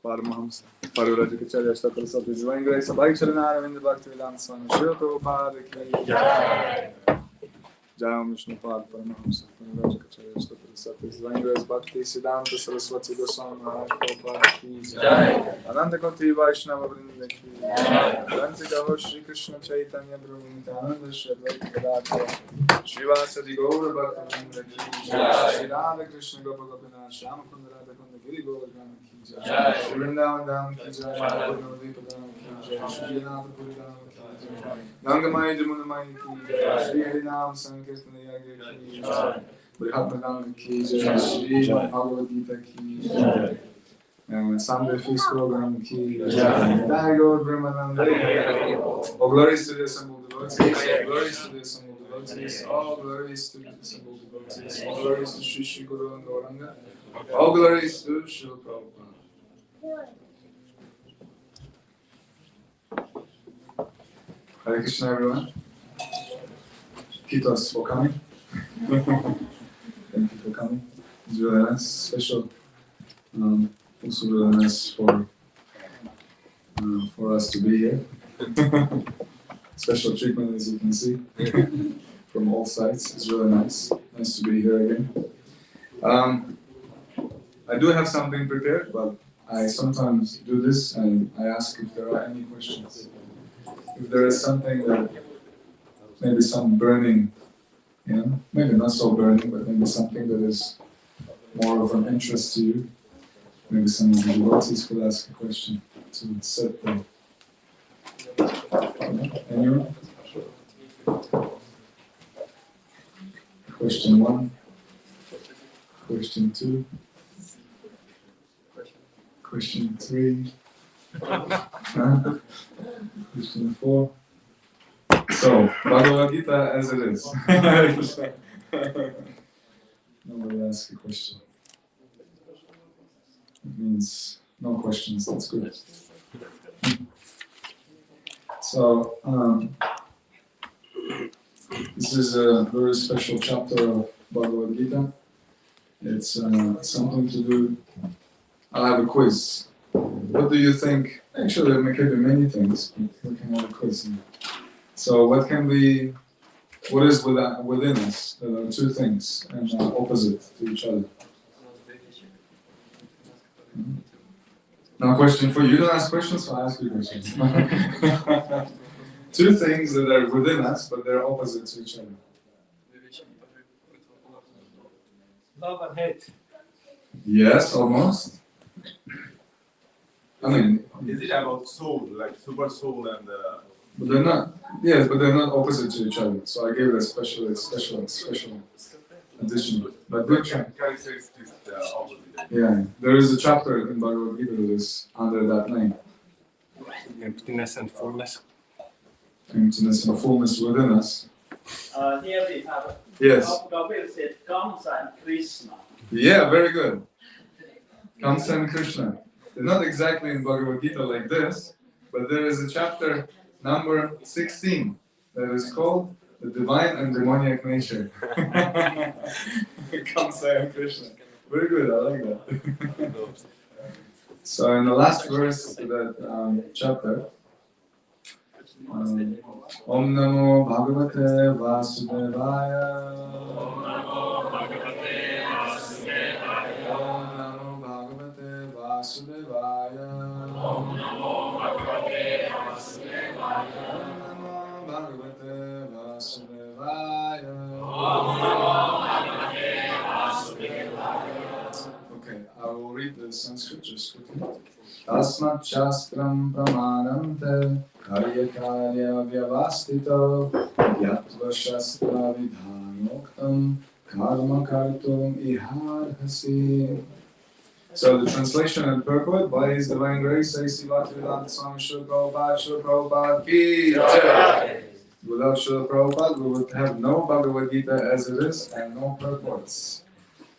Paramahamsa Parvarajakacharya Staprasati Zvaingra Sabai Charanaravinda Bhaktivedanta Swami Srila Prabhupada Ki Jai. Jai Vishnu Pad Paramahamsa Parvarajakacharya Staprasati Zvaingra Bhakti Siddhanta Saraswati Goswami Maharaj Prabhupada Ki Jai. Ananda Koti Vaishnava Vrinda Ki Jai. Dantika Ho Shri Krishna Chaitanya Prabhu Nityananda Shri Advaita Gadadhara Srivasadi Gaura Bhakta Vrinda Ki Jai. Shri Radha Krishna Gopa Gopinath Shama Kunda Radha Kunda Giri Govardhana Ki Jai. Shri Vrindavan Dham Ki Jai. Shri Navadvipa Dham Ki Jai. Shri Janata Puri Dham Ki Jai. Gangamaya Jamunamaya Ki Jai. Shri Harinam Sankirtana Yagya Ki Jai. Brihatmadam Ki Jai. Shri Bhagavad Gita Ki Jai. Sunday Feast Program Ki Jai. Jai Gaur Brahmananda. All glories to the assembled devotees. All glories to the assembled devotees. All glories to the assembled devotees. All glories to Shri Shri Guru and Gauranga. All glories to Srila Prabhupada. Hare Krishna, everyone. Kitos for coming. Thank you for coming. It's really nice, special. Also really nice for us to be here. Special treatment, as you can see, from all sides. It's really nice. Nice to be here again. I do have something prepared, but I sometimes do this and I ask if there are any questions. If there is something that, maybe some burning, maybe not so burning, but maybe something that is more of an interest to you, maybe some of the devotees could ask a question to set the... Anyone? Question 1, question 2, question 3, question 4. So, Bhagavad Gita as it is. Nobody asks a question. It means no questions, that's good. So, this is a very special chapter of Bhagavad Gita. It's something to do. I'll have a quiz. What do you think? Actually, there could be many things, but we can have a quiz. So, what is within us? There are two things and opposite to each other. Now, question for you. You don't ask questions, so I ask you questions. Two things that are within us, but they're opposite to each other. Love and hate. Yes, almost. I mean, is it about soul, like super soul and? But they're not. Yes, but they're not opposite to each other. So I gave it a special addition. But good try. Characteristics opposite. Yeah, there is a chapter in Bhagavad Gita that is under that name. Emptiness and fullness. Emptiness and fullness within us. Here we have. Yes. Kabir said Kamsa and Krishna. Yeah, very good. Kamsa and Krishna. They're not exactly in Bhagavad Gita like this, but there is a chapter number 16 that is called The Divine and Demoniac Nature. Kamsa and Krishna. Very good, I like that. So in the last verse of that chapter, Om Namo Bhagavate Vasudevaya. Om Namo Bhagavate Vasudevaya. Om Namo Bhagavate Vasudevaya. Om Namo Bhagavate Vasudevaya. Om Namo Bhagavate Vasudevaya. Om Namo Bhagavate Vasudevaya. Okay, I will read the Sanskrit just quickly. Tasmat Shastram Pramanante Karya Vyavastito Yatva Shastra Vidhanoktam Karma Kartum Iharhasi. So the translation and purport by His Divine Grace, A.C. Bhaktivedanta Swami Srila Prabhupada Ki Jai. Without Srila Prabhupada, we would have no Bhagavad Gita as it is and no purports.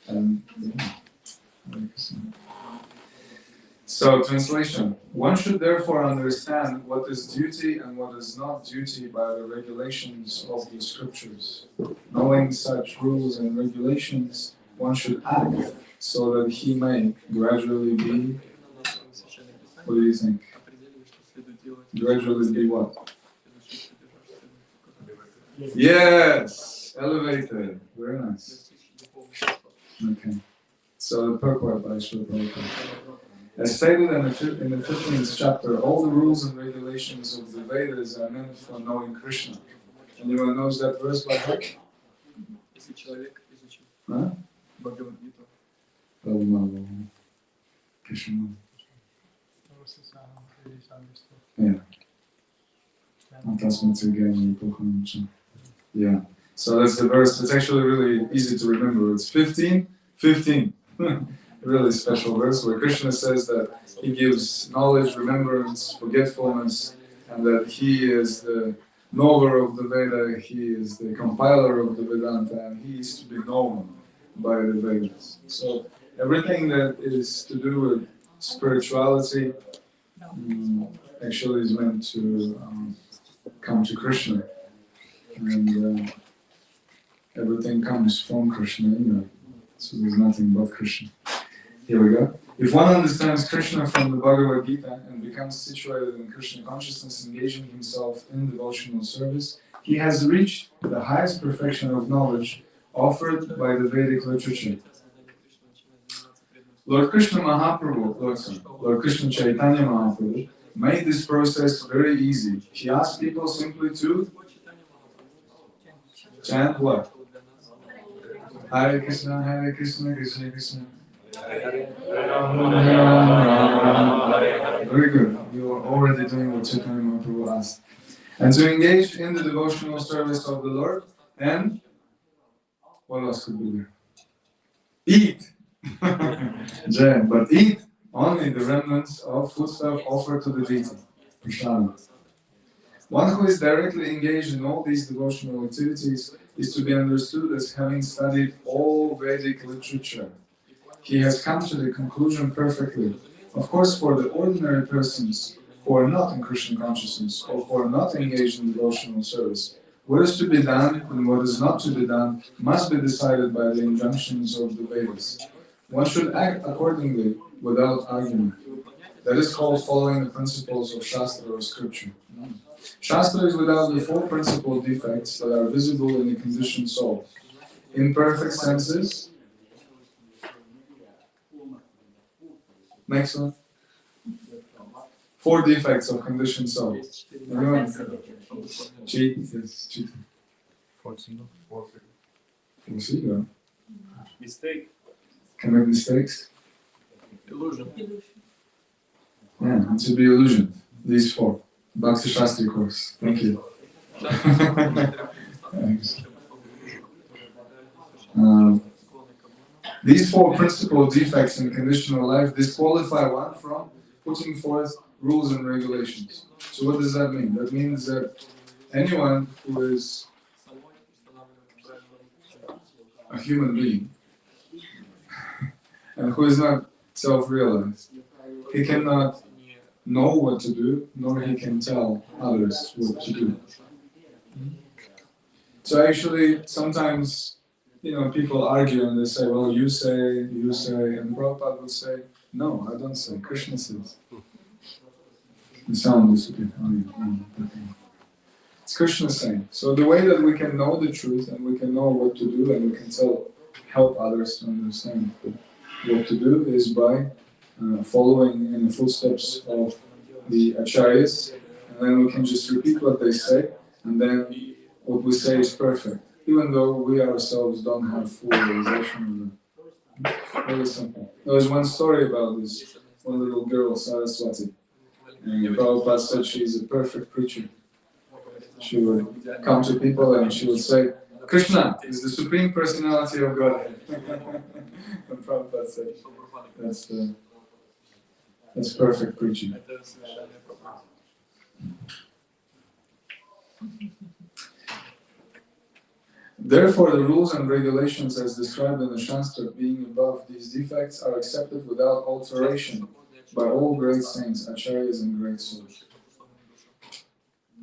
And so, translation. One should therefore understand what is duty and what is not duty by the regulations of the scriptures. Knowing such rules and regulations, one should act so that he may gradually be, what do you think? Gradually be what? Yes! Elevated. Very nice. Okay. So the purport by Srila Prabhupada. As stated in the 15th chapter, all the rules and regulations of the Vedas are meant for knowing Krishna. Anyone knows that verse by heart? Huh? Yeah. Yeah. So that's the verse. It's actually really easy to remember. It's 15. Really special verse where Krishna says that he gives knowledge, remembrance, forgetfulness, and that he is the knower of the Veda, he is the compiler of the Vedanta, and he is to be known by the Vedas. So everything that is to do with spirituality actually is meant to come to Krishna, and everything comes from Krishna anyway. So there's nothing but Krishna. Here we go. If one understands Krishna from the Bhagavad Gita and becomes situated in Krishna consciousness, engaging himself in devotional service, he has reached the highest perfection of knowledge offered by the Vedic literature. Lord Krishna Mahaprabhu, Lord Krishna Chaitanya Mahaprabhu, made this process very easy. He asked people simply to chant what? Hare Krishna, Krishna Krishna. Very good. You are already doing what Chaitanya Mahaprabhu asked. And to engage in the devotional service of the Lord, and what else could be there? Eat! But eat only the remnants of foodstuff offered to the deity. Prashana. One who is directly engaged in all these devotional activities is to be understood as having studied all Vedic literature. He has come to the conclusion perfectly. Of course, for the ordinary persons who are not in Krishna consciousness or who are not engaged in devotional service, what is to be done and what is not to be done must be decided by the injunctions of the Vedas. One should act accordingly without argument. That is called following the principles of Shastra or Scripture. Shastra is without the four principal defects that are visible in the conditioned soul. Imperfect senses. Next one. Four defects of conditioned soul. Anyone? Cheat. Yes, cheating. False ego. Mistake. Can make mistakes. Illusion. Yeah, it should be illusion. These four. Bhakti Shastri course. Thank you. These four principal defects in conditional life disqualify one from putting forth rules and regulations. So what does that mean? That means that anyone who is a human being and who is not self-realized, he cannot know what to do, nor he can tell others what to do. So actually, sometimes, people argue and they say, well, you say, and Prabhupada would say, no, I don't say, Krishna says. The sound disappeared. It's Krishna saying. So the way that we can know the truth and we can know what to do and we can help others to understand what to do is by following in the footsteps of the Acharyas, and then we can just repeat what they say, and then what we say is perfect, even though we ourselves don't have full realization of it. Very simple. There was one story about this one little girl, Saraswati, and Prabhupada said she's a perfect preacher. She would come to people and she would say, Krishna is the Supreme Personality of Godhead. And Prabhupada said, that's perfect preaching. Therefore, the rules and regulations as described in the Shastra, being above these defects, are accepted without alteration by all great saints, acharyas and great souls.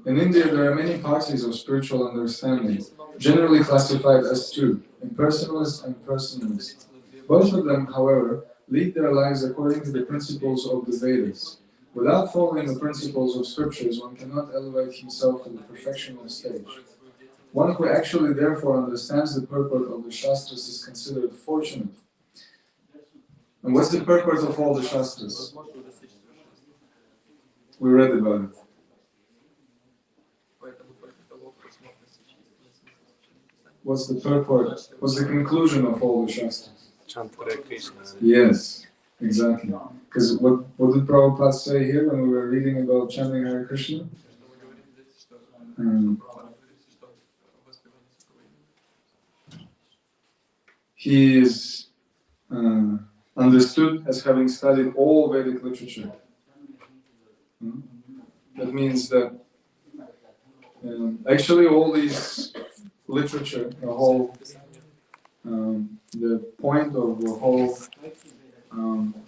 In India, there are many parties of spiritual understanding, generally classified as two, impersonalist and personalist. Both of them, however, lead their lives according to the principles of the Vedas. Without following the principles of scriptures, one cannot elevate himself to the perfectional stage. One who actually therefore understands the purport of the Shastras is considered fortunate. And what's the purport of all the Shastras? We read about it. What's the purport? What's the conclusion of all the Shastras? Chant Hare Krishna. Yes, exactly. Because what did Prabhupada say here when we were reading about chanting Hare Krishna? He is understood as having studied all Vedic literature. That means that actually all these literature, the whole, the point of the whole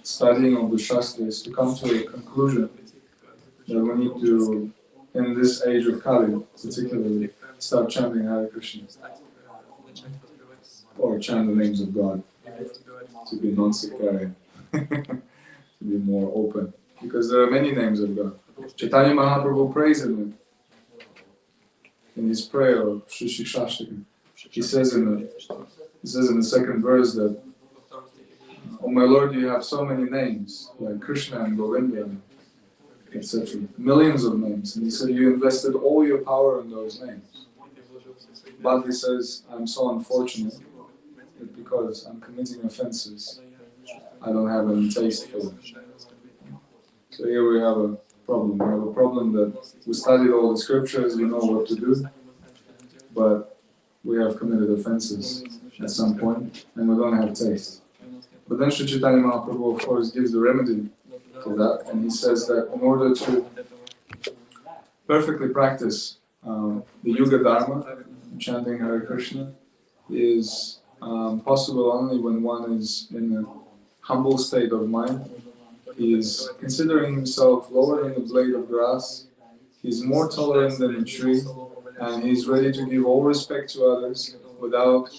studying of the Shastra is to come to a conclusion that we need to, in this age of Kali particularly, start chanting Hare Krishna. Or chant the names of God, to be non-sectarian, to be more open. Because there are many names of God. Chaitanya Mahaprabhu prays in his prayer of Shri Shikshashtaka. He says in the second verse that, "Oh my Lord, you have so many names, like Krishna and Govinda, etc. Millions of names." And he said, "You invested all your power in those names." But he says, "I'm so unfortunate that because I'm committing offenses, I don't have any taste for them." So here we have a problem. We have a problem that we studied all the scriptures, we know what to do, but we have committed offenses at some point, and we don't have taste. But then Sri Chaitanya Mahaprabhu, of course, gives the remedy to that, and he says that in order to perfectly practice the Yuga Dharma, chanting Hare Krishna, is possible only when one is in a humble state of mind. He is considering himself lower than the blade of grass, he is more tolerant than a tree, and he is ready to give all respect to others without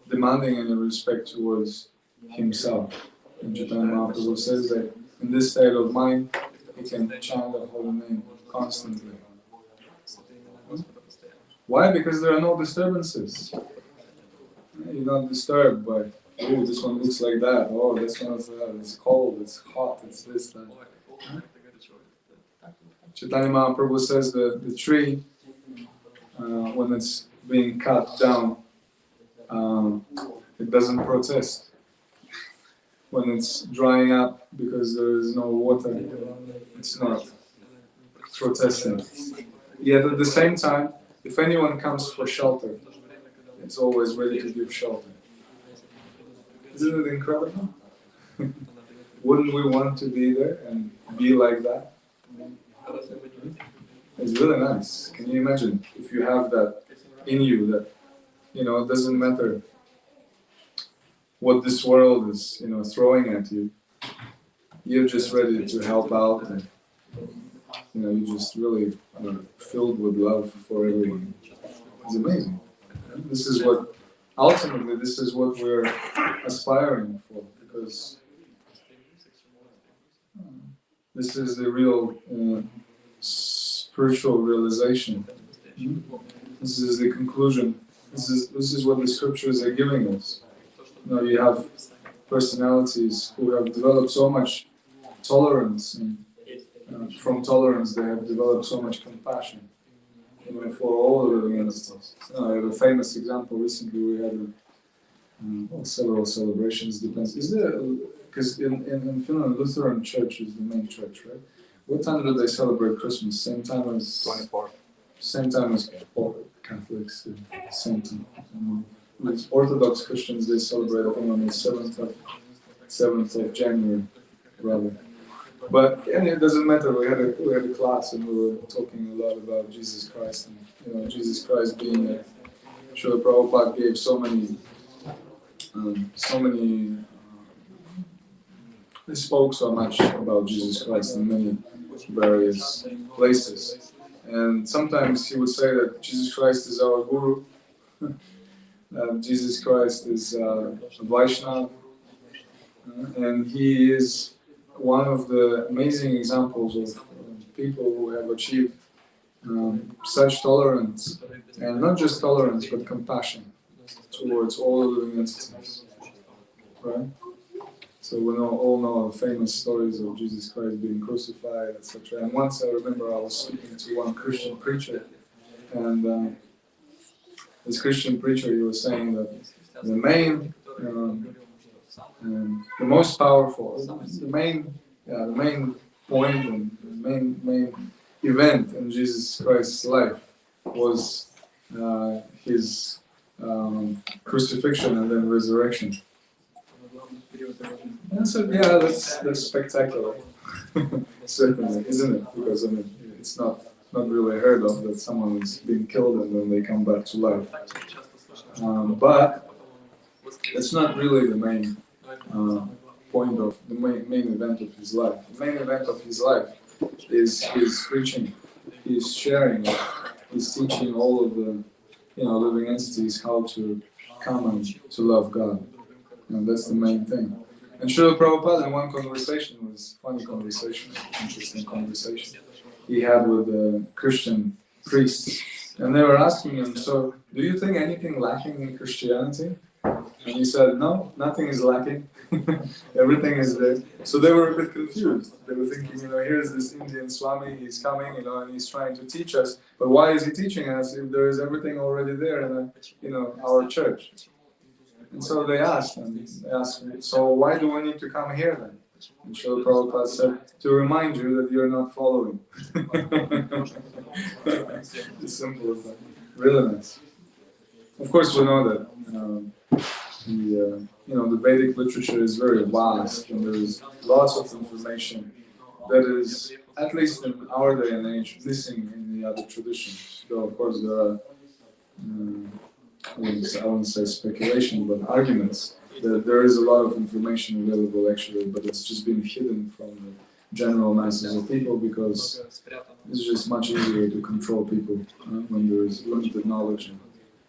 demanding any respect towards himself. And Chaitanya Mahaprabhu says that in this state of mind, he can chant the holy name constantly. Why? Because there are no disturbances. You're not disturbed by, oh, this one looks like that, oh, this one's that, it's cold, it's hot, it's this, that. Chaitanya Mahaprabhu says that the tree, when it's being cut down, it doesn't protest. When it's drying up because there is no water, it's not protesting. Yet at the same time, if anyone comes for shelter, it's always ready to give shelter. Isn't it incredible? Wouldn't we want to be there and be like that? It's really nice. Can you imagine if you have that in you, that, it doesn't matter what this world is, throwing at you. You're just ready to help out, and you're just really filled with love for everyone. It's amazing. This is what, ultimately, this is what we're aspiring for, because this is the real spiritual realization. This is the conclusion. This is what the scriptures are giving us. You have personalities who have developed so much tolerance, and from tolerance they have developed so much compassion. For all the living entities. I have a famous example. Recently we had several celebrations. Depends. Is there, because in Finland, Lutheran Church is the main church, right? What time do they celebrate Christmas? Same time as 24. Same time as Catholics. Same time. With Orthodox Christians, they celebrate, I think, on the 7th of January, rather. But it doesn't matter. We had a class and we were talking a lot about Jesus Christ, and Jesus Christ being Srila Prabhupada gave so many. He spoke so much about Jesus Christ in many various places, and sometimes he would say that Jesus Christ is our guru, Jesus Christ is a Vaishnava, and he is one of the amazing examples of people who have achieved such tolerance, and not just tolerance but compassion towards all living entities, right? So we all know the famous stories of Jesus Christ being crucified, etc. And once I remember I was speaking to one Christian preacher, and this Christian preacher, he was saying that the main, the most powerful, the main point and the main event in Jesus Christ's life was his crucifixion and then resurrection. And I said, yeah, that's spectacular, certainly, isn't it? Because I mean, it's not really heard of that someone is being killed and then they come back to life. But it's not really the main point of the main event of his life. The main event of his life is his preaching, his sharing, his teaching all of the living entities how to come and to love God. And that's the main thing. And Srila Prabhupada in one conversation, was funny conversation, interesting conversation, he had with the Christian priests. And they were asking him, so do you think anything lacking in Christianity? And he said, no, nothing is lacking. Everything is there. So they were a bit confused. They were thinking, here's this Indian Swami, he's coming, and he's trying to teach us. But why is he teaching us if there is everything already there in our church? And so they asked, so why do we need to come here then? And Srila Prabhupada said, to remind you that you're not following. As simple as that. Really nice. Of course, we know that the Vedic literature is very vast, and there is lots of information that is, at least in our day and age, missing in the other traditions. So, of course, there are, I wouldn't say speculation, but arguments. There is a lot of information available actually, but it's just been hidden from the general masses of people because it's just much easier to control people when there is limited knowledge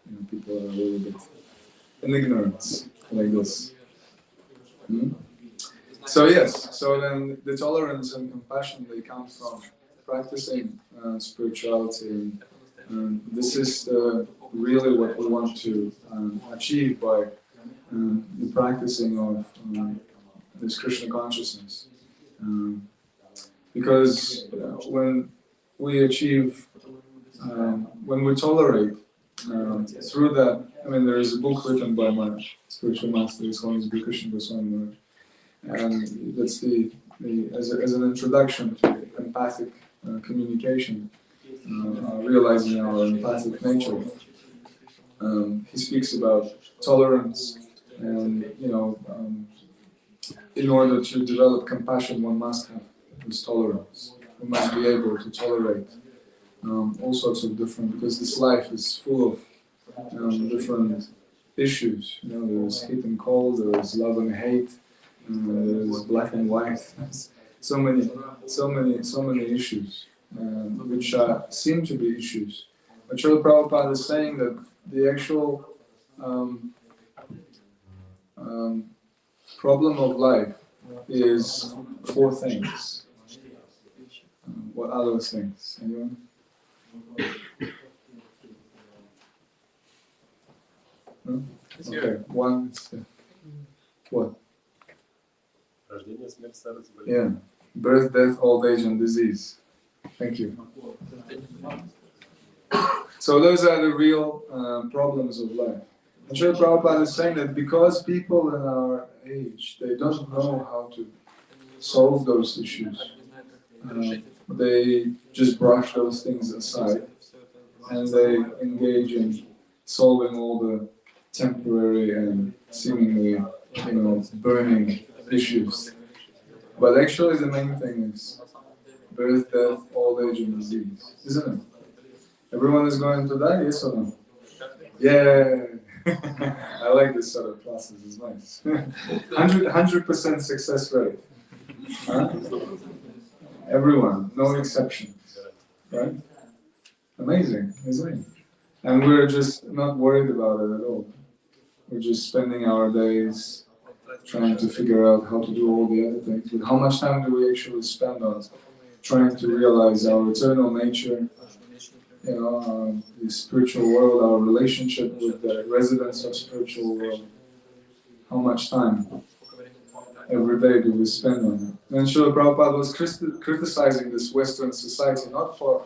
and people are a little bit in ignorance like this. So yes, so then the tolerance and compassion, they come from practicing spirituality, and this is really what we want to achieve by the practicing of this Krishna consciousness. Because when we achieve, when we tolerate, through that, there is a book written by my spiritual master, his name is Krishna Goswami, and that's as an introduction to empathic communication, realizing our empathic nature. He speaks about tolerance, and in order to develop compassion, one must have this tolerance. We must be able to tolerate all sorts of different, because this life is full of different issues. There is heat and cold, there is love and hate, there is black and white. so many issues, which seem to be issues. But Srila Prabhupada is saying that the actual problem of life is four things. What are those things? Anyone? No? Okay, one. What? Yeah, birth, death, old age, and disease. Thank you. So those are the real problems of life. And Srila Prabhupada is saying that because people in our age, they don't know how to solve those issues, they just brush those things aside, and they engage in solving all the temporary and seemingly, burning issues. But actually the main thing is birth, death, old age, and disease, isn't it? Everyone is going to die, yes or no? Yeah! I like this sort of classes, it's nice. 100% success rate. Huh? Everyone, no exceptions. Right? Amazing, isn't it? And we're just not worried about it at all. we're just spending our days trying to figure out how to do all the other things. But how much time do we actually spend on trying to realize our eternal nature, the spiritual world, our relationship with the residents of spiritual world? How much time every day do we spend on it? And Srila Prabhupada was criticizing this Western society not for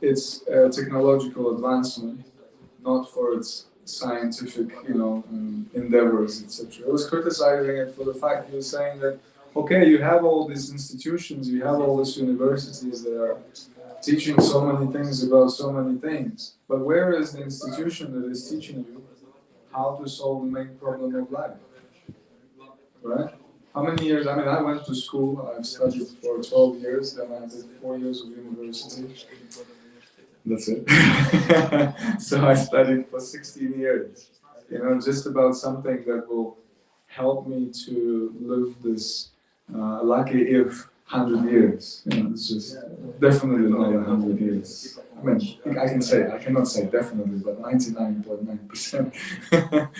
its technological advancement, not for its scientific, endeavors, etc. He was criticizing it for the fact he was saying that, okay, you have all these institutions, you have all these universities that are teaching so many things about so many things, but where is the institution that is teaching you how to solve the main problem of life? Right? How many years? I mean, I went to school, I've studied for 12 years, then I did 4 years of university. That's it. So I studied for 16 years, just about something that will help me to live this lucky if 100 years. It's just definitely not 100 years. I mean, I cannot say definitely, but 99.9%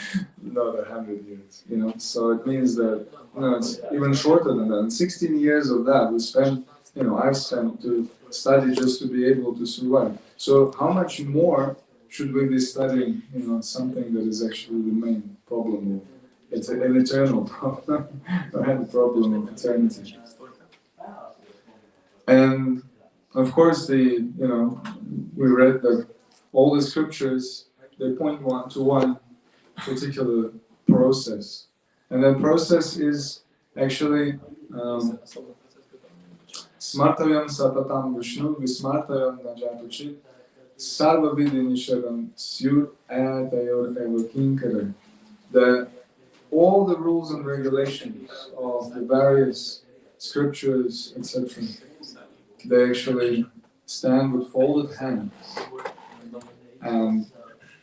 not 100 years. So it means that it's even shorter than that. And 16 years of that we spent. I've spent to study just to be able to survive. So how much more should we be studying, something that is actually the main problem? It's an eternal problem, right? The problem of eternity. And of course, we read that all the scriptures, they point to one particular process. And that process is actually Smartayam Satatam Vishnu, Vismartayam Najatuchit, Sarva Vidinishadam Syur Ayatayor Evokinkara. That all the rules and regulations of the various scriptures, etc., they actually stand with folded hands and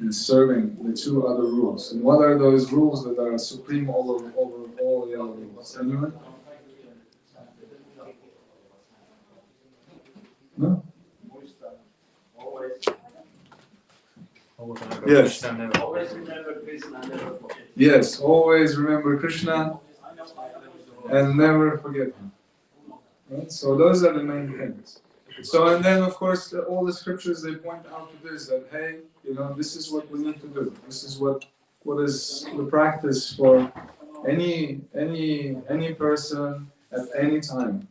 serving the two other rules. And what are those rules that are supreme over all the other rules? Anyone? No? Yes. Always remember Krishna and never forget. Yes, always remember Krishna and never forget him. Right? So those are the main things. So, and then of course all the scriptures, they point out to this, that hey, this is what we need to do. This is what is the practice for any person at any time,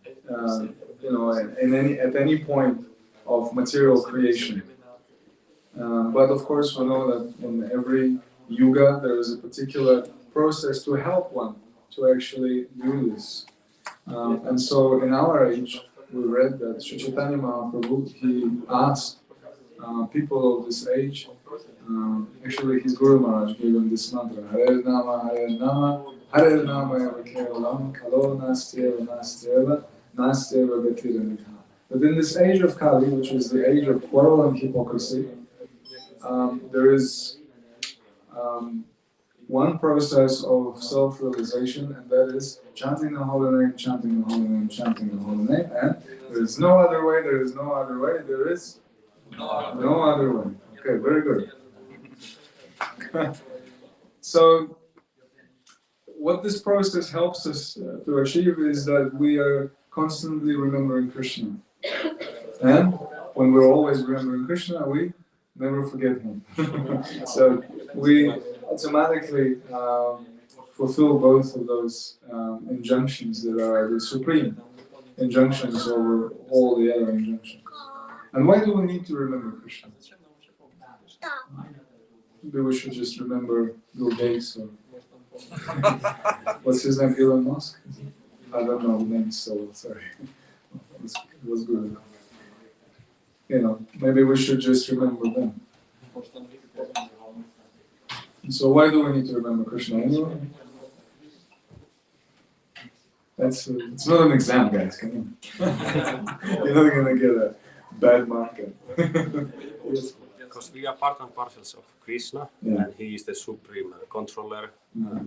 at any point of material creation. But of course we know that in every yuga there is a particular process to help one to actually do this. And so in our age, we read that Sri Chaitanya Mahaprabhu, he asked people of this age, actually his Guru Maharaj gave him this mantra, Hare Nama, Hare Nama Eva Kevalam, Kalo Nastyeva, Nastyeva Gatiranitha. But in this age of Kali, which is the age of quarrel and hypocrisy, there is one process of self-realization, and that is chanting the holy name, chanting the holy name, chanting the holy name, and there is no other way, there is no other way, there is no other way. Okay, very good. So, what this process helps us to achieve is that we are constantly remembering Krishna. And when we're always remembering Krishna, we never forget him. So we automatically fulfill both of those injunctions that are the supreme injunctions over all the other injunctions. And why do we need to remember Krishna? Maybe we should just remember Bill Gates or what's his name, Elon Musk? I don't know the name, so sorry. It was good enough. Maybe we should just remember them. So why do we need to remember Krishna anyway? It's not an exam, guys. Come on. You're not gonna get a bad mark. Because we are part and parcels of Krishna, and he is the supreme controller,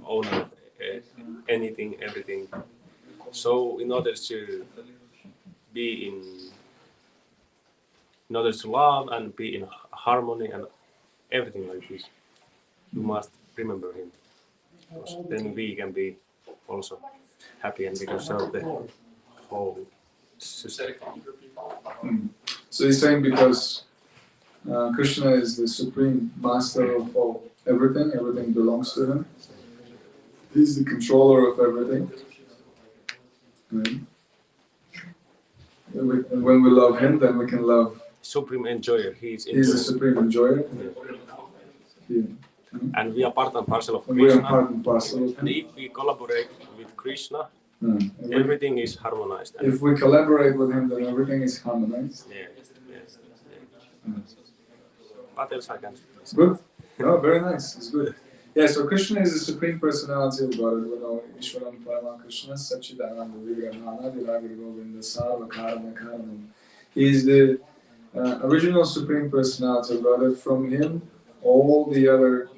owner of anything, everything. So in order to love and be in harmony and everything like this, you must remember him. then we can be also happy and we can serve the whole system. So he's saying because Krishna is the supreme master of all, everything belongs to him. He's the controller of everything. And when we love him, then we can love. Supreme enjoyer. He's the supreme enjoyer. Yeah. And we are part and parcel of And we are Krishna. part and parcel of And him. if we collaborate with Krishna, And everything is harmonized. if we collaborate with him, then everything is harmonized. Yeah. What else I can say? Good. Oh, very nice. It's good. Yeah, so Krishna is the supreme personality of God. We know Ishwaram Parama Krishna, Sachidananda Vigrahana, Dilagiri Govinda Sarva Karana Karanam. He is the original supreme personality of God. From him, all the other,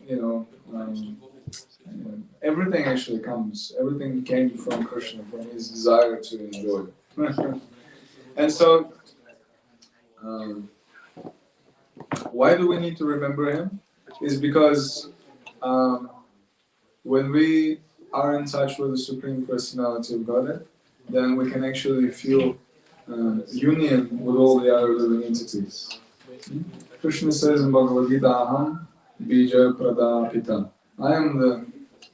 everything actually comes. Everything came from Krishna, from his desire to enjoy. And so, why do we need to remember him? Is because when we are in touch with the Supreme Personality of Godhead, then we can actually feel union with all the other living entities. Krishna says in Bhagavad Gita, Aham Bija Pradapita. I am the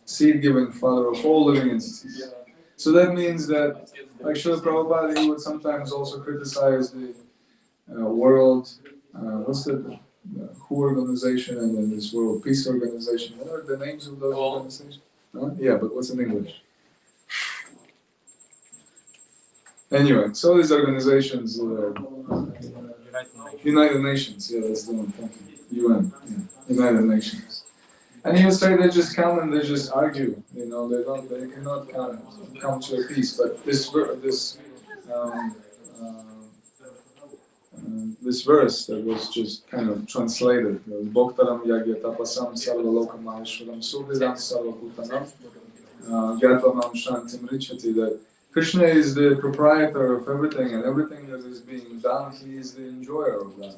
seed-giving father of all living entities. So that means that, like Srila Prabhupada, he would sometimes also criticize the world, WHO organization and then this World Peace Organization. What are the names of those organizations? Huh? Yeah, but what's in English? Anyway, so these organizations, United Nations, yeah, that's the one, thank you. UN, yeah. United Nations. And he would say they just come and they just argue, they cannot come to a peace. But this verse that was just kind of translated, Bhoktaram Yagya Tapasam Sarva Loka Maheshwaram Suvidam Sarva Bhutanam Gatvanam Shantim Richati, that Krishna is the proprietor of everything, and everything that is being done, he is the enjoyer of that.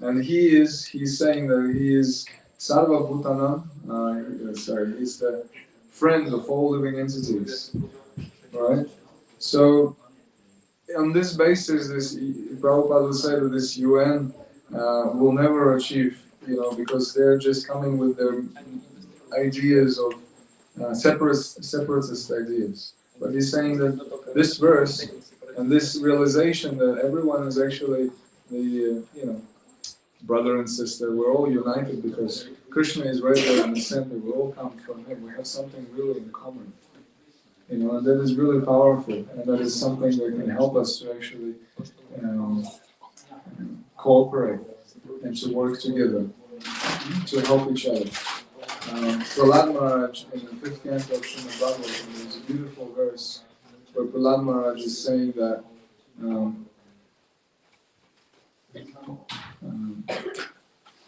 And he's saying that he is Sarva Bhutanam, he's the friend of all living entities. Right? So, on this basis, Prabhupada will say that this UN will never achieve, because they're just coming with their ideas of separatist ideas. But he's saying that this verse and this realization that everyone is actually the, brother and sister, we're all united because Krishna is right there in the center, we all come from him, we have something really in common. And that is really powerful, and that is something that can help us to actually cooperate and to work together, to help each other. Prahlad Maharaj, in the 5th canto of Srimad Bhagavatam, there's a beautiful verse where Prahlad Maharaj is saying that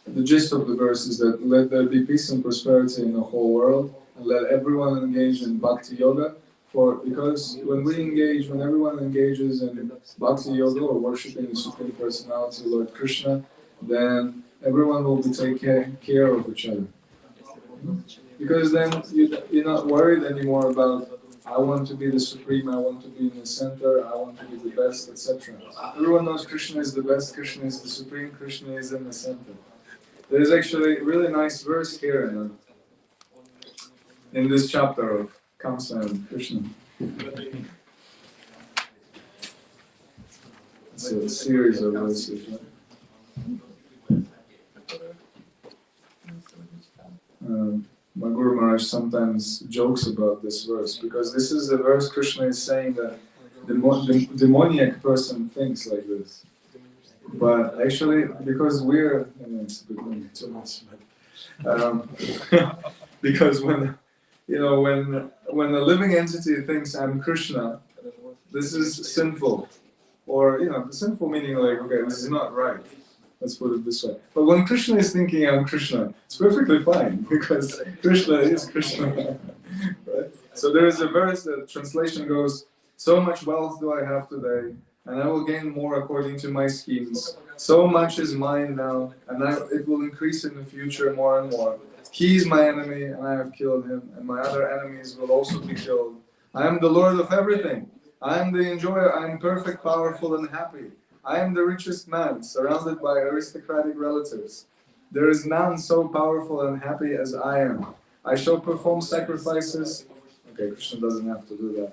the gist of the verse is that let there be peace and prosperity in the whole world, and let everyone engage in bhakti yoga. Because when everyone engages in bhakti yoga or worshipping the Supreme Personality, Lord Krishna, then everyone will be taking care of each other. Because then you're not worried anymore about, I want to be the Supreme, I want to be in the center, I want to be the best, etc. Everyone knows Krishna is the best, Krishna is the Supreme, Krishna is in the center. There is actually a really nice verse here in this chapter of Kamsa and Krishna. It's a series of verses. My Guru Maharaj sometimes jokes about this verse because this is the verse Krishna is saying that the demoniac person thinks like this. But actually, because it's a bit too much. Because when a living entity thinks I'm Krishna, this is sinful. Or, sinful meaning like, okay, this is not right. Let's put it this way. But when Krishna is thinking I'm Krishna, it's perfectly fine because Krishna is Krishna. Right? So there is a verse that translation goes, so much wealth do I have today, and I will gain more according to my schemes. So much is mine now, and it will increase in the future more and more. He is my enemy, and I have killed him, and my other enemies will also be killed. I am the Lord of everything. I am the enjoyer. I am perfect, powerful, and happy. I am the richest man, surrounded by aristocratic relatives. There is none so powerful and happy as I am. I shall perform sacrifices. Okay, Krishna doesn't have to do that.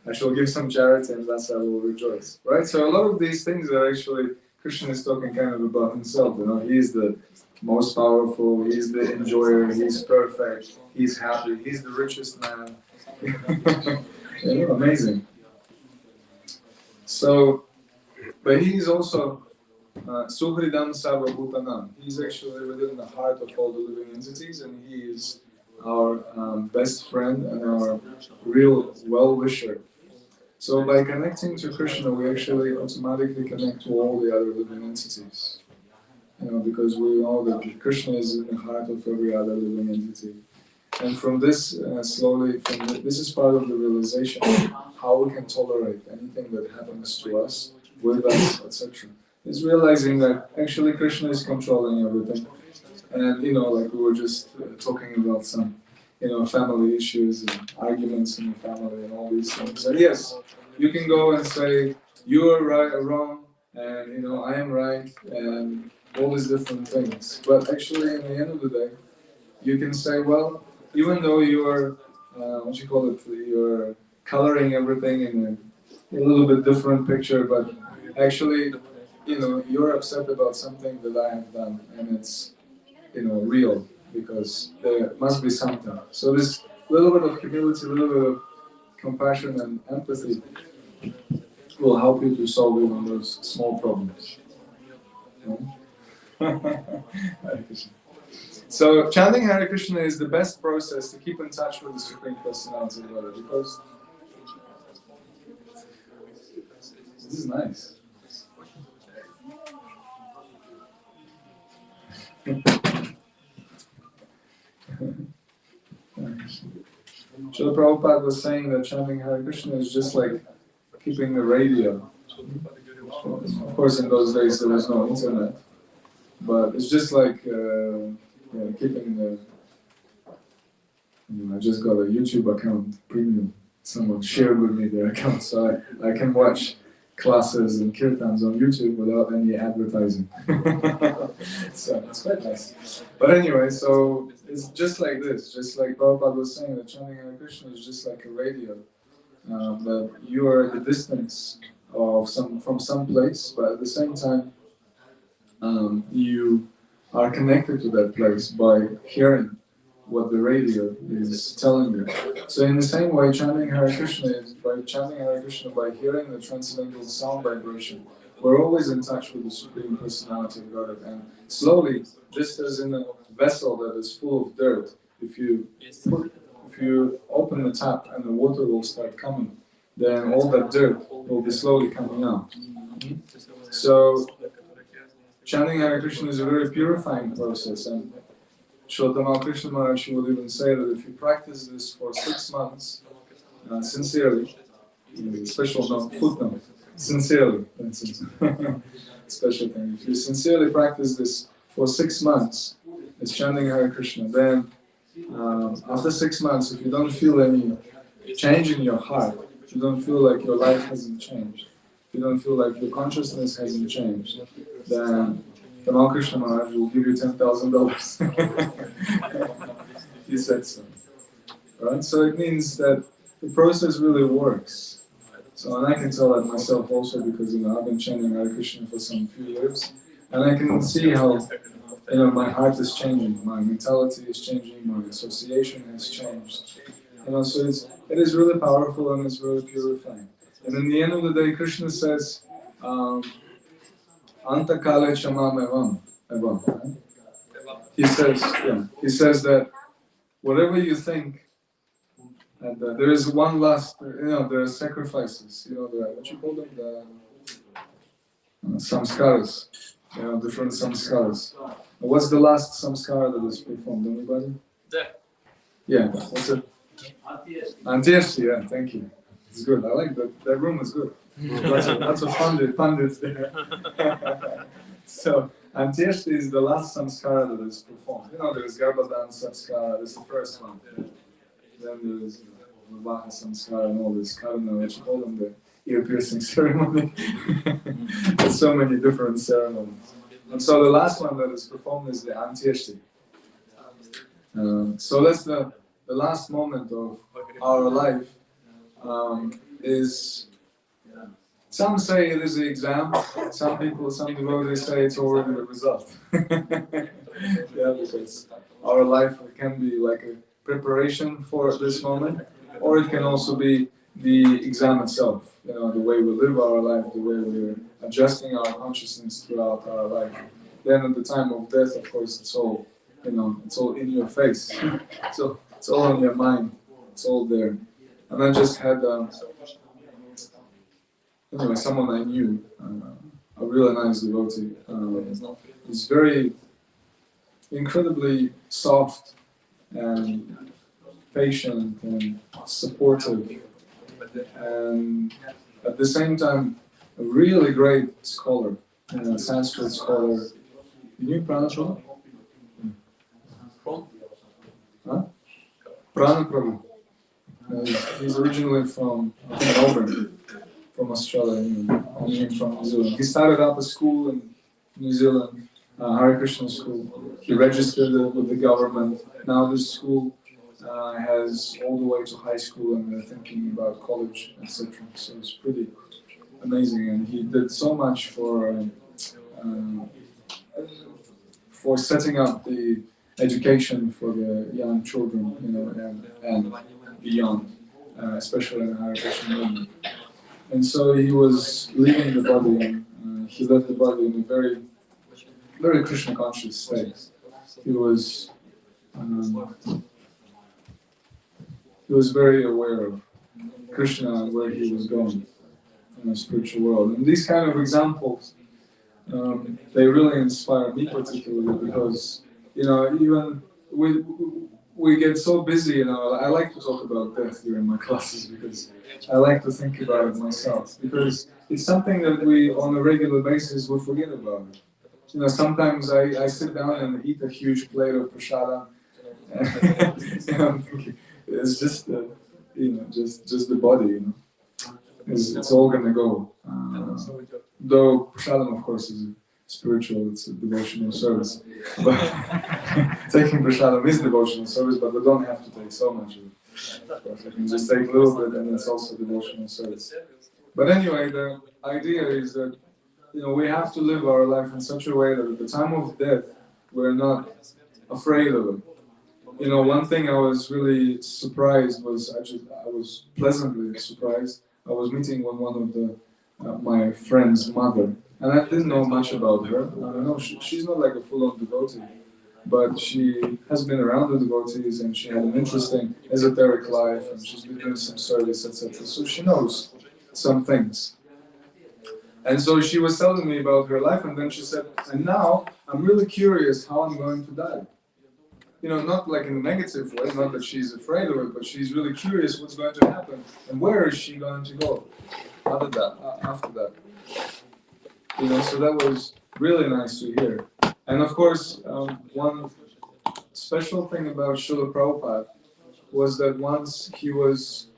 I shall give some charity, and thus I will rejoice. Right? So a lot of these things are actually, Krishna is talking kind of about himself. You know, he is the most powerful, he's the enjoyer, he's perfect, he's happy, he's the richest man. You know, amazing. So, but he's also Suhridam Sarvabhutanam. He's actually within the heart of all the living entities, and he is our best friend and our real well-wisher. So by connecting to Krishna, we actually automatically connect to all the other living entities. You know, because we know that Krishna is in the heart of every other living entity. And from this, this is part of the realization of how we can tolerate anything that happens to us, with us, etc. Is realizing that actually Krishna is controlling everything. And, you know, like we were just talking about some, you know, family issues and arguments in the family and all these things. And yes, you can go and say, you are right or wrong, and, you know, I am right, and all these different things. But actually, in the end of the day, you can say, well, even though you're, you're coloring everything in a little bit different picture, but actually, you know, you're upset about something that I have done, and it's, you know, real, because there must be something. So this little bit of humility, a little bit of compassion and empathy will help you to solve even those small problems. So chanting Hare Krishna is the best process to keep in touch with the Supreme Personality of Godhead, because this is nice. Srila Prabhupada was saying that chanting Hare Krishna is just like keeping the radio. Of course, in those days there was no internet, but it's just like keeping the. I just got a YouTube account, premium. Someone shared with me their account, so I can watch classes and kirtans on YouTube without any advertising. So it's quite nice. But anyway, so it's just like this. Just like Prabhupada was saying, that chanting Hare Krishna is just like a radio. That you are at the distance of from some place, but at the same time, you are connected to that place by hearing what the radio is telling you. So in the same way, chanting Hare Krishna is by hearing the transcendental sound vibration. We're always in touch with the Supreme Personality of Godhead, and slowly, just as in a vessel that is full of dirt, if you open the tap and the water will start coming, then all that dirt will be slowly coming out. So chanting Hare Krishna is a very purifying process, and Shrila Krishna Maharaj will even say that if you practice this for 6 months, sincerely, special note, footnote, sincerely, special thing. If you sincerely practice this for 6 months, it's chanting Hare Krishna, then after 6 months, if you don't feel any change in your heart, if you don't feel like your life hasn't changed, if you don't feel like your consciousness hasn't changed, then Tamal Krishna Maharaj will give you $10,000. He said so. Right? So it means that the process really works. So, and I can tell that myself also, because I've been chanting Hare Krishna for some few years, and I can see how my heart is changing, my mentality is changing, my association has changed. So it is really powerful and it's really purifying. And in the end of the day, Krishna says, Anta kale chamam evam. He says that whatever you think, and there is one last, there are sacrifices, what you call them, the samskaras, different samskaras. What's the last samskara that is performed? Anybody? Yeah, what's it? Antyeshti, yeah, thank you. It's good. I like that. That room is good. Lots of pundits there. So Antyeshti is the last samskara that is performed. You know, there is Garbhadan samskara, that's the first one. Then there is Vivaha samskara and all this karma, which you call them the ear-piercing ceremony. There's so many different ceremonies. And so the last one that is performed is the Antyeshti. So that's the last moment of our life. Is some say it is the exam. Some devotees say it's already the result. Yeah, because our life can be like a preparation for this moment, or it can also be the exam itself. You know, the way we live our life, the way we're adjusting our consciousness throughout our life. Then at the time of death, of course, it's all, you know, it's all in your face. So it's all in your mind. It's all there. And I just had, anyway, someone I knew, a really nice devotee. He's very incredibly soft and patient and supportive, and at the same time, a really great scholar, a Sanskrit scholar. You knew Prabhu? Huh? Prabhu. He's originally from Melbourne, from Australia, I mean from New Zealand. He started up a school in New Zealand, Hare Krishna school. He registered it with the government. Now this school has all the way to high school, and they're thinking about college, etc. So it's pretty amazing, and he did so much for setting up the education for the young children, you know, and beyond, especially in the Hare Krishna movement. And so he was leaving the body, and he left the body in a very, very Krishna conscious state. He was very aware of Krishna and where he was going in the spiritual world. And these kind of examples, they really inspire me particularly, because, you know, even we get so busy, you know. I like to talk about death during my classes because I like to think about it myself, because it's something that we, on a regular basis, we forget about it. You know, sometimes I sit down and eat a huge plate of prasadam, and I'm thinking, it's just just the body, you know. It's all gonna go. Though prasadam, of course, is spiritual, it's a devotional service. But taking prasadam is devotional service, but we don't have to take so much of it. Of course, we can just take a little bit, and it's also devotional service. But anyway, the idea is that, you know, we have to live our life in such a way that at the time of death, we're not afraid of it. You know, one thing I was really surprised was, I was pleasantly surprised. I was meeting with one of the my friend's mother, and I didn't know much about her. I know she's not like a full-on devotee, but she has been around the devotees, and she had an interesting esoteric life, and she's been doing some service, etc. So she knows some things. And so she was telling me about her life, and then she said, and now I'm really curious how I'm going to die. You know, not like in a negative way, not that she's afraid of it, but she's really curious what's going to happen, and where is she going to go after that. You know, so that was really nice to hear. And of course, one special thing about Srila Prabhupada was that once he was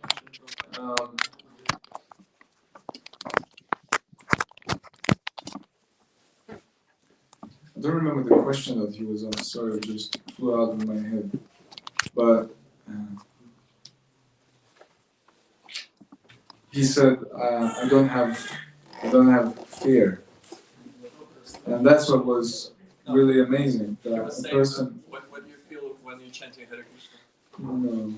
I don't remember the question that he was on, sorry, it just flew out of my head. But he said, I don't have fear. And that's what was really amazing. That a person... What do you feel when you're chanting Hare Krishna? No.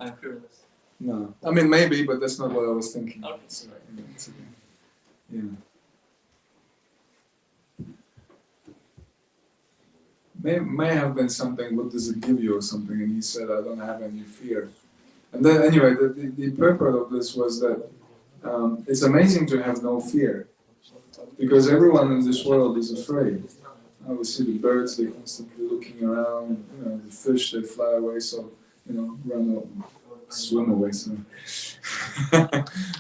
I'm fearless. No. I mean, maybe, but that's not what I was thinking. Okay. So, it's okay. Yeah. May have been something, what does it give you or something, and he said, I don't have any fear. And then anyway, the purport of this was that it's amazing to have no fear, because everyone in this world is afraid. We see the birds, they're constantly looking around, you know, the fish, they fly away, so, you know, swim away. So.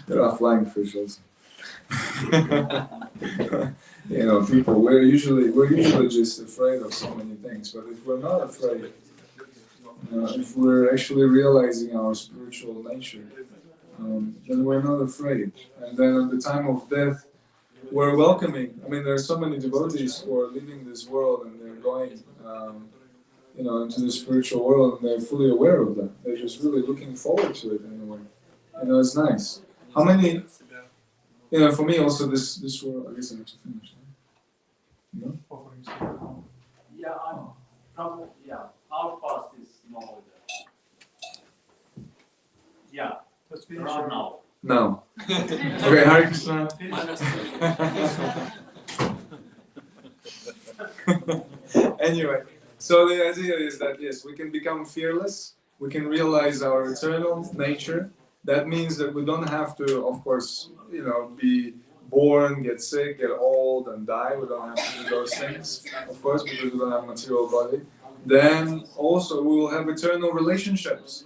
There are flying fish also. people, we're usually just afraid of so many things. But if we're not afraid, if we're actually realizing our spiritual nature, then we're not afraid. And then at the time of death, we're welcoming. I mean, there are so many devotees who are leaving this world and they're going, into the spiritual world, and they're fully aware of that. They're just really looking forward to it in a way. It's nice. How many? For me also, this world. I guess I have to finish. No? Our past is no. Let's finish Around now. No. Okay, Hare Krishna. Anyway, so the idea is that yes, we can become fearless, we can realize our eternal nature. That means that we don't have to, of course, be born, get sick, get old, and die. We don't have to do those things, of course, because we don't have a material body. Then also we will have eternal relationships.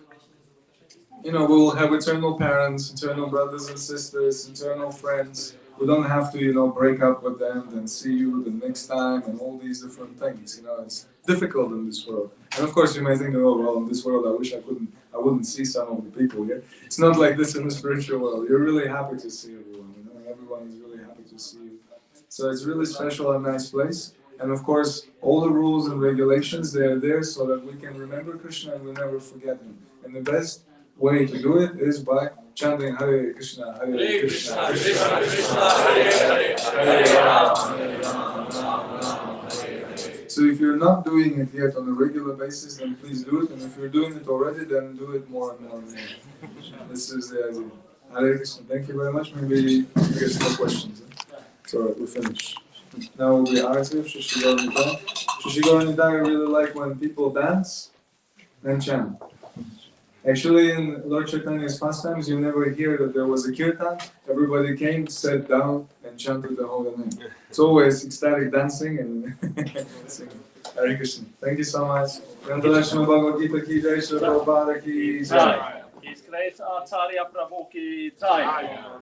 We will have eternal parents, eternal brothers and sisters, eternal friends. We don't have to, break up with them, then see you the next time, and all these different things. It's difficult in this world. And of course, you may think, oh well, in this world, I wish I wouldn't see some of the people here. It's not like this in the spiritual world. You're really happy to see everyone. Everyone is really happy to see you. So it's really special and nice place. And of course, all the rules and regulations, they are there so that we can remember Krishna and we never forget him. And the best way to do it is by chanting Hare Krishna, Hare Krishna, Krishna Krishna, Hare Hare, Hare Rama, Hare Rama. So if you're not doing it yet on a regular basis, then please do it. And if you're doing it already, then do it more and more and more. This is the idea. Hare Krishna. Thank you very much. Maybe there's no questions. So we finish. Now will be Arati of Shishigara. Shishigara I really like when people dance and chant. Actually, in Lord Chaitanya's pastimes, you never hear that there was a kirtan. Everybody came, sat down, and chanted the holy name. It's always ecstatic dancing and singing. Hare Krishna. Thank you so much. International Bhagavad Gita ki jai, Srila Prabhupada ki jai. His Grace Acarya Prabhu ki jai.